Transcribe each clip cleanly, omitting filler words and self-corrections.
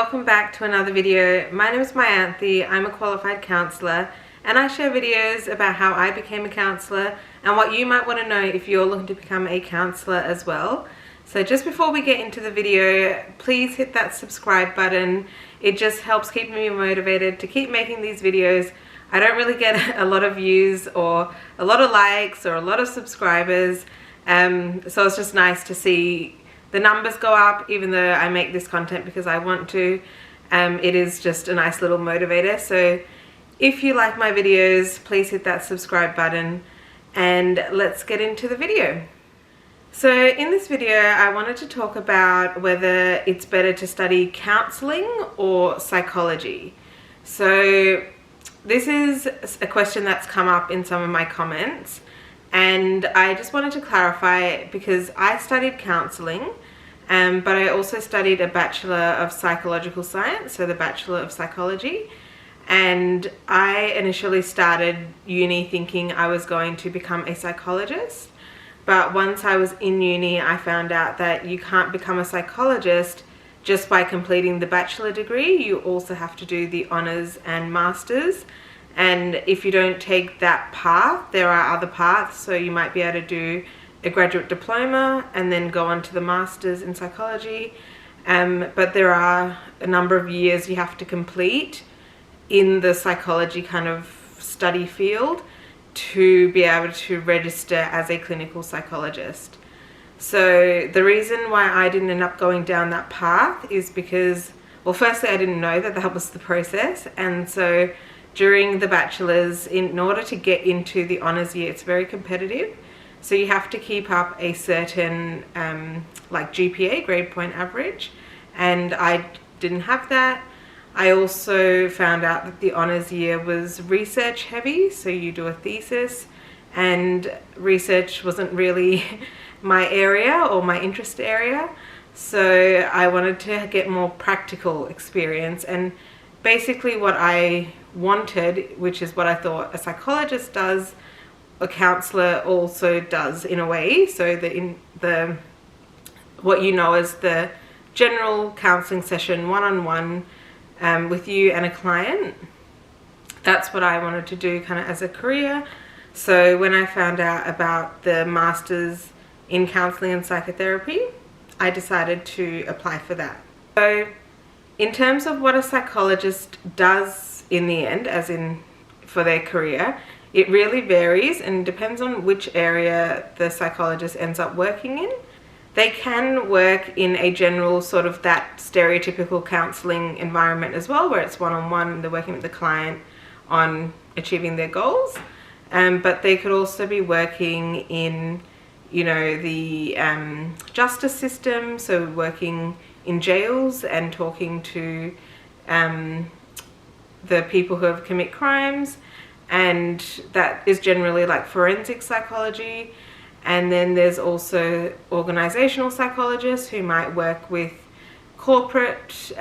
welcome back to another video. My name is Mayanthi. I'm a qualified counsellor and I share videos about how I became a counsellor and what you might want to know if you're looking to become a counsellor as well. So just before we get into the video, please hit that subscribe button. It just helps keep me motivated to keep making these videos. I don't really get a lot of views or a lot of likes or a lot of subscribers, so it's just nice to see the numbers go up even though I make this content because I want to. It is just a nice little motivator. So if you like my videos, please hit that subscribe button and let's get into the video. So in this video I wanted to talk about whether it's better to study counselling or psychology. So this is a question that's come up in some of my comments and I just wanted to clarify because I studied counselling, but I also studied a Bachelor of Psychological Science, so the Bachelor of Psychology, and I initially started uni thinking I was going to become a psychologist, but once I was in uni I found out that you can't become a psychologist just by completing the bachelor degree. You also have to do the honours and masters, and if you don't take that path, there are other paths. So you might be able to do a graduate diploma and then go on to the masters in psychology, but there are a number of years you have to complete in the psychology kind of study field to be able to register as a clinical psychologist. So the reason why I didn't end up going down that path is because, well, firstly I didn't know that that was the process, and so during the bachelor's, in order to get into the honours year, it's very competitive, so you have to keep up a certain like GPA, grade point average, and I didn't have that. I also found out that the honours year was research heavy, so you do a thesis, and research wasn't really my area or my interest area, so I wanted to get more practical experience. And basically what I wanted, which is what I thought a psychologist does, a counsellor also does in a way, so that what you know as the general counselling session, one-on-one with you and a client, that's what I wanted to do kind of as a career. So when I found out about the masters in counselling and psychotherapy, I decided to apply for that. So in terms of what a psychologist does in the end, as in for their career, it really varies and depends on which area the psychologist ends up working in. They can work in a general sort of that stereotypical counselling environment as well, where it's one-on-one, they're working with the client on achieving their goals, but they could also be working in, you know, the justice system, so working in jails and talking to the people who have commit crimes, and that is generally like forensic psychology. And then there's also organizational psychologists who might work with corporate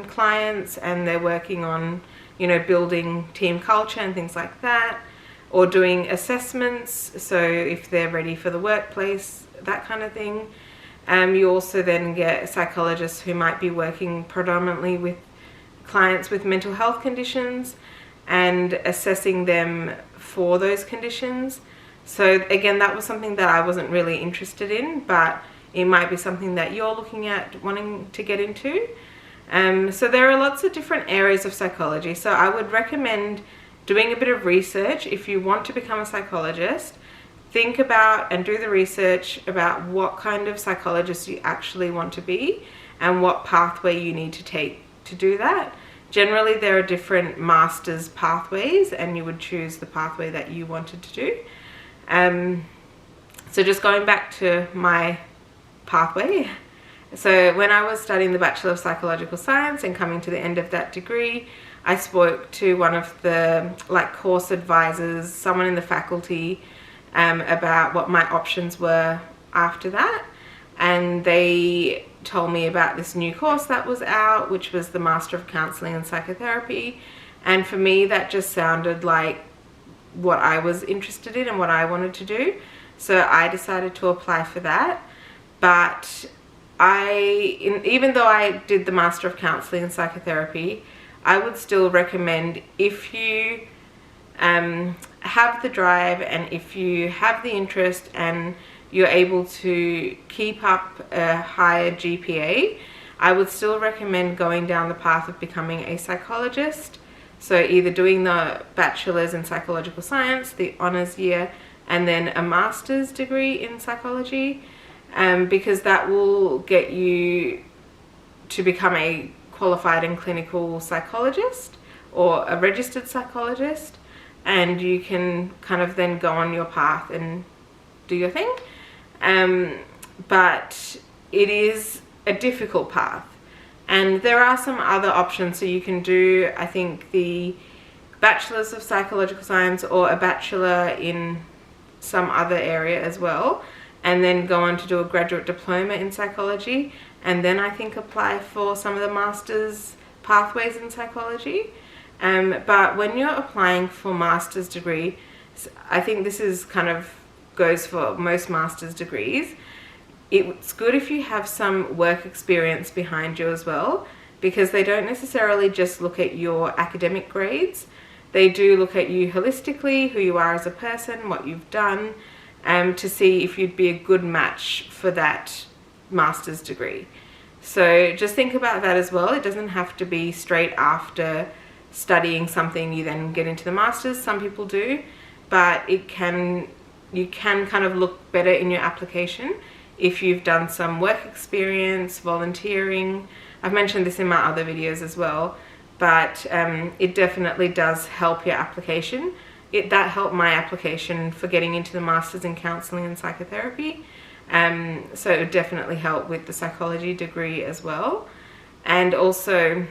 clients, and they're working on, you know, building team culture and things like that, or doing assessments, so if they're ready for the workplace, that kind of thing. You also then get psychologists who might be working predominantly with clients with mental health conditions and assessing them for those conditions. So again, that was something that I wasn't really interested in, but it might be something that you're looking at wanting to get into. So there are lots of different areas of psychology, so I would recommend doing a bit of research. If you want to become a psychologist, think about and do the research about what kind of psychologist you actually want to be and what pathway you need to take to do that. Generally there are different master's pathways and you would choose the pathway that you wanted to do. So just going back to my pathway, so when I was studying the Bachelor of Psychological Science and coming to the end of that degree, I spoke to one of the like course advisors, someone in the faculty, about what my options were after that, and they told me about this new course that was out, which was the Master of Counselling and Psychotherapy, and for me that just sounded like what I was interested in and what I wanted to do, so I decided to apply for that. But even though I did the Master of Counselling and Psychotherapy, I would still recommend, if you have the drive and if you have the interest and you're able to keep up a higher GPA, I would still recommend going down the path of becoming a psychologist. So either doing the bachelor's in psychological science, the honours year, and then a master's degree in psychology, because that will get you to become a qualified and clinical psychologist or a registered psychologist, and you can kind of then go on your path and do your thing. But it is a difficult path, and there are some other options. So you can do, I think, the Bachelor's of Psychological Science or a bachelor in some other area as well, and then go on to do a graduate diploma in psychology, and then I think apply for some of the master's pathways in psychology. But when you're applying for master's degree, I think this is kind of goes for most master's degrees, it's good if you have some work experience behind you as well, because they don't necessarily just look at your academic grades. They do look at you holistically, who you are as a person, what you've done, to see if you'd be a good match for that master's degree. So just think about that as well. It doesn't have to be straight after studying something you then get into the master's. Some people do, but you can kind of look better in your application if you've done some work experience, volunteering. I've mentioned this in my other videos as well, but it definitely does help your application. That helped my application for getting into the Masters in Counselling and Psychotherapy. So it would definitely help with the psychology degree as well. And also,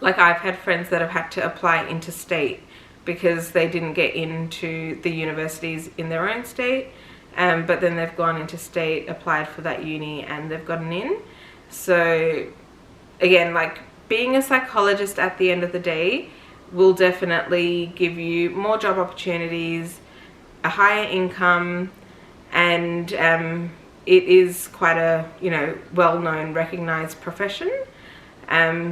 like, I've had friends that have had to apply interstate because they didn't get into the universities in their own state, but then they've gone interstate, applied for that uni, and they've gotten in. So again, like, being a psychologist at the end of the day will definitely give you more job opportunities, a higher income, and it is quite a, you know, well-known, recognized profession.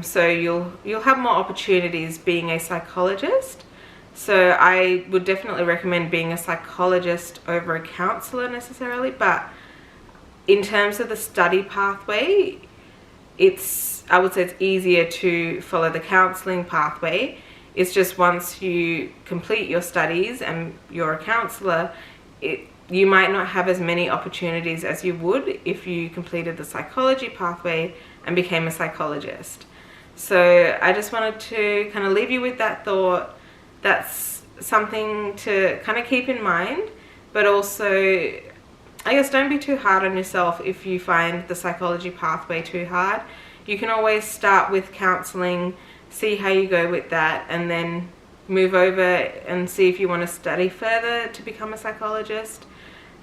So you'll have more opportunities being a psychologist. So I would definitely recommend being a psychologist over a counsellor necessarily, but in terms of the study pathway, I would say it's easier to follow the counselling pathway. It's just once you complete your studies and you're a counsellor, you might not have as many opportunities as you would if you completed the psychology pathway and became a psychologist. So I just wanted to kind of leave you with that thought. That's something to kind of keep in mind, but also, I guess, don't be too hard on yourself if you find the psychology pathway too hard. You can always start with counselling, see how you go with that, and then move over and see if you want to study further to become a psychologist.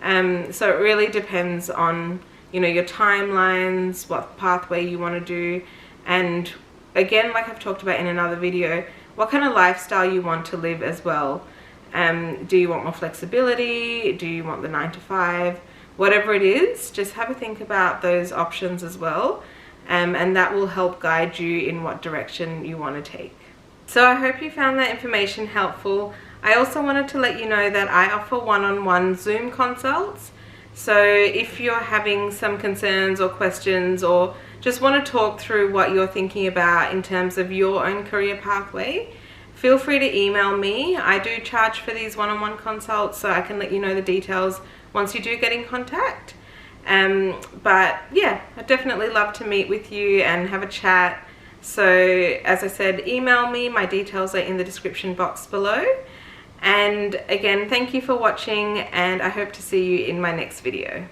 So it really depends on, you know, your timelines, what pathway you want to do, and again, like I've talked about in another video, what kind of lifestyle you want to live as well. Do you want more flexibility? Do you want the 9 to 5? Whatever it is, just have a think about those options as well, and that will help guide you in what direction you want to take. So I hope you found that information helpful. I also wanted to let you know that I offer one-on-one Zoom consults. So if you're having some concerns or questions, or just want to talk through what you're thinking about in terms of your own career pathway, feel free to email me. I do charge for these one-on-one consults, so I can let you know the details once you do get in contact. But yeah, I'd definitely love to meet with you and have a chat. So as I said, email me. My details are in the description box below. And again, thank you for watching, and I hope to see you in my next video.